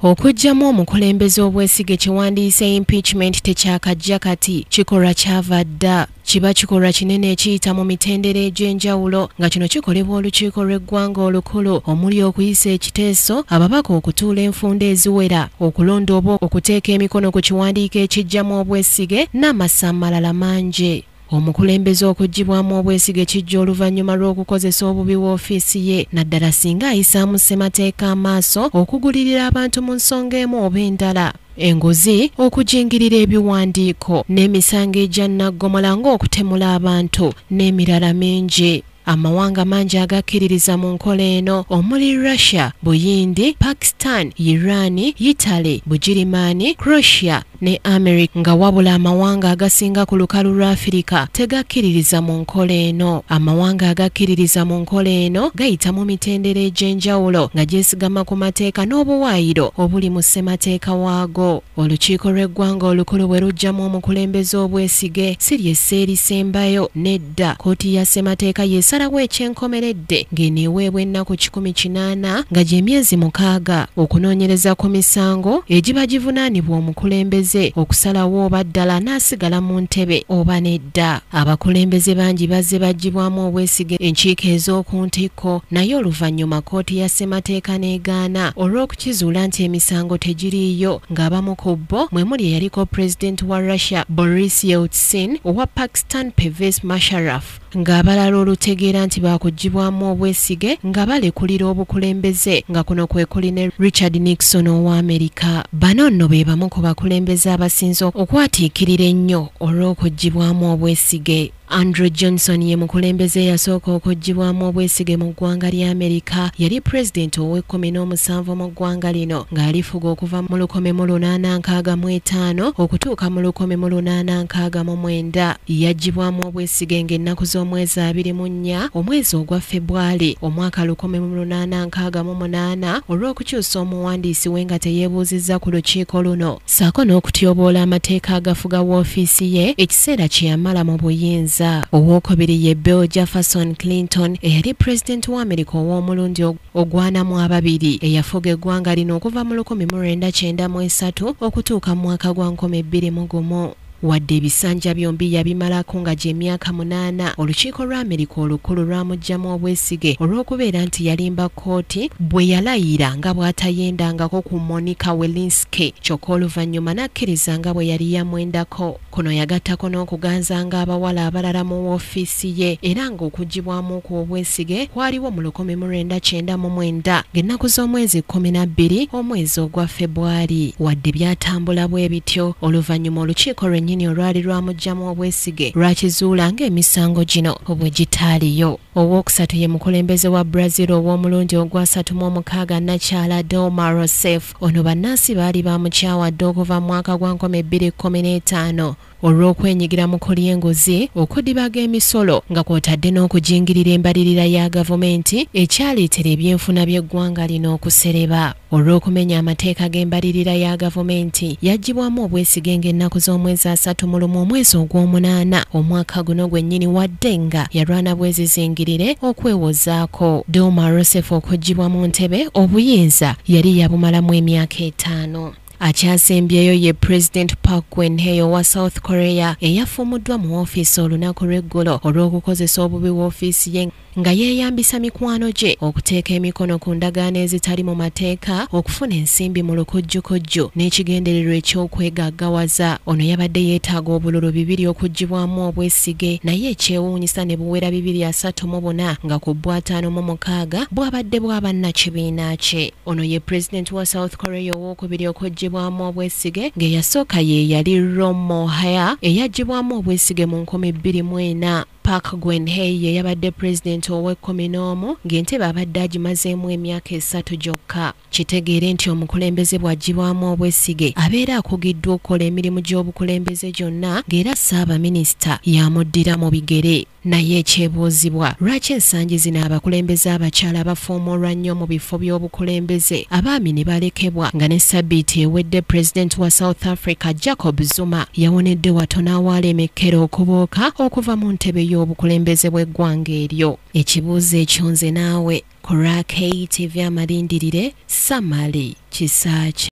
Okujjamu omukulembeze obwesige kiwandiise impeachment tekyakajja kati kikolwa kyava dda kiba kikolwa kinene ekiyita mu mitendera egy'enjawulo nga kino kikolebwa olukiiko lw'eggwanga olukulu omuli okuyisa ekiteeso ababaka okutuula enfunda eziwera okulonda oba okuteeka emikono ku kiwandiiko ekijjamu obwesige n'amasa amalala mangi. Omukulembeze okuggibwamu obwesige kijja oluvannyuma lw'okukozesa obubi w'ofiisi ye naddala singa ayisaamu ssemateeka amaaso okugulirira abantu mu nsonga emu oba endala. Enguzi okujingirira ebiwandiiko n'emisango egya nnaggomola ng'okutemula abantu n'emirala mingi. Amawanga mangi agakkiririza mu nkola eno omuli Russia, Buyindi, Pakistan, Iran, Italy, Bugirimaani, Croatia ne America nga wabula amawanga agasinga ku lukalu lwa Afirika tegakkiririza mu nkola eno. Amawanga agakkiririza mu nkola eno gayita mu mitendera egy'enjawulo nga gyesigama ku mateeka n'obuwaayiro obuli mu ssemateeka waago. Olukiiko lw'eggwanga olukulu bwe luggyamu omukulembeze obwesige si ly'essa erisembayo nedda kkooti ya ssemateeka yesalawo ekyenkomeredde ng'eneeweebwa ennaku 18 nga gy'emyezi 6 okunoonyereza ku misango egiba givunaanibwa omukulembeze okusalawo oba ddala n'asigala mu ntebe oba nedda. Abakulembeze bangi bazze baggyibwamu obwesige enkiiko ez'oku ntikko naye oluvannyuma kkooti ya ssemateeka n'egaana olw'okukizuula nti emisango tegiriiyo ng'abamu ku bo mwe muli eyaliko pulezidenti wa Russia Boris Yeltsin, owa Pakistan Pervez Musharraf ng'abalala olutegeera nti baakuggyibwamu obwesige nga balekulira obukulembeze nga kuno kwe kuli ne Richard Nixon owa Amerika. Bano nno be bamu ku bakulembeze abasinze okwatiikirira ennyo olw'okuggyibwamu obwesige. Andrew Johnson ye mukulembeze yasooka okuggyibwamu obwesige mu ggwanga lya Amerika. Yali pulezidenti ow'e17 mu ggwanga lino ng'alifuga okuva mu 1865 okutuuka mu 1869. Yaggyibwamu obwesige ng'ennaku z'omwezi 24 omwezi ogwa February omwaka 1868 olw'okukyusa omuwandiisi we nga teyeebuuzizza ku lukiiko luno ssaako n'okutyoboola amateeka agafuga woofiisi ye ekiseera kye yamala mu buyinza. Owookubiri ye Bill Jefferson Clinton eyali pulezidenti wa Amerika ow'omulundi ogwanamu ababiri eyafuga eggwanga lino okuva mu 1993 okutuuka mu mwaka gwa 2001. Wadde ebisanja byombi yabimalako nga gy'emyaka 8 olukiiko lwa Amerika olukulu lwamuggyamu obwesige olw'okubeera nti yalimba kkooti bwe yalayira nga bw'atayendangako ku Monica Lewinsky kyokka oluvannyuma n'akkiriza nga bwe yali yamwendako. Kuno yagattako n'okuganzanga abawala abalala mu woofiisi ye era ng'okuggyibwamu ku obwesige kwaliwo mu 1999 ng'ennaku z'omwezi 12 omwezi ogwa February. Wadde byatambula bwe bityo oluvannyuma olukiiko lwennyini olwali lwamuggyamu obwesige lwakizuula ng'emisango gino bwe gitaaliyo. Owookusatu ye mukulembeze wa Brazil ow'omulundi ogwa 36 Nakyala Dilma Rousseff. Ono bannansi baali bamukyawadde okuva mu mwaka gwa 2015 olw'okwenyigira mu kulya enguzi okudibaga emisolo nga kw'otadde n'okujingirira embalirira ya gavumenti ekyaleetera ebyenfuna by'eggwanga lino okusereba. Olw'okumenya amateeka g'embalirira ya gavumenti yaggyibwamu obwesige ng'ennaku z'omwezi 3 mu omwezi ogw'omunaana omwaka guno gwennyini wadde nga yalwana bwezizingirire okwewozaako. Dilma Rousseff okuggyibwa mu ntebe obuyinza yali yabumalamu emyaka 5. Akyasembyeyo ye President Park Geun-hye owa South Korea eyafumuddwa mu woofiisi olunaku lw'eggulo olw'okukozesa obubi woofiisi ye nga yeeyambisa mikwano gye okuteeka emikono ku ndagaano ezitali mu mateeka okufuna ensimbi mu lukujjukujju n'ekigendererwa eky'okwegaggawaza. Ono yabadde yeetaaga obululu 2 okuggyibwamu obwesige naye ekyewuunyisa ne buwera 234 nga ku 56 bwabadde bw'abannakibiina kye. Ono ye President wa South Korea owookubiri okuggyibwamu obwesige ng'eyasooka ye yali Roh Moo-hyun eyaggyibwamu obwesige mu 2004. Park Geun-hye ye yabadde pulezidenti ow'e11 ng'entebe abadde agimazeemu emyaka 3 gyokka. Kitegeere nti omukulembeze bw'aggyibwamu obwesige abeera akugiddwa okukola emirimu gy'obukulembeze gyonna ng'era Ssaabaminisita yamuddira mu bigere. Naye ekyebuuzibwa lwaki ensangi zino abakulembeze abakyala bafuumulwa nnyo mu bifo by'obukulembeze abaami ne balekebwa nga ne ssabbiiti ewedde pulezidenti wa South Africa Jacob Zuma yawonedde watono awaalemekkera okubooka okuva mu ntebe y'obukulembeze bw'eggwanga eryo. Ekibuuzo ekyo nze naawe ku RAK TV amalindirire Samali Kisaaki.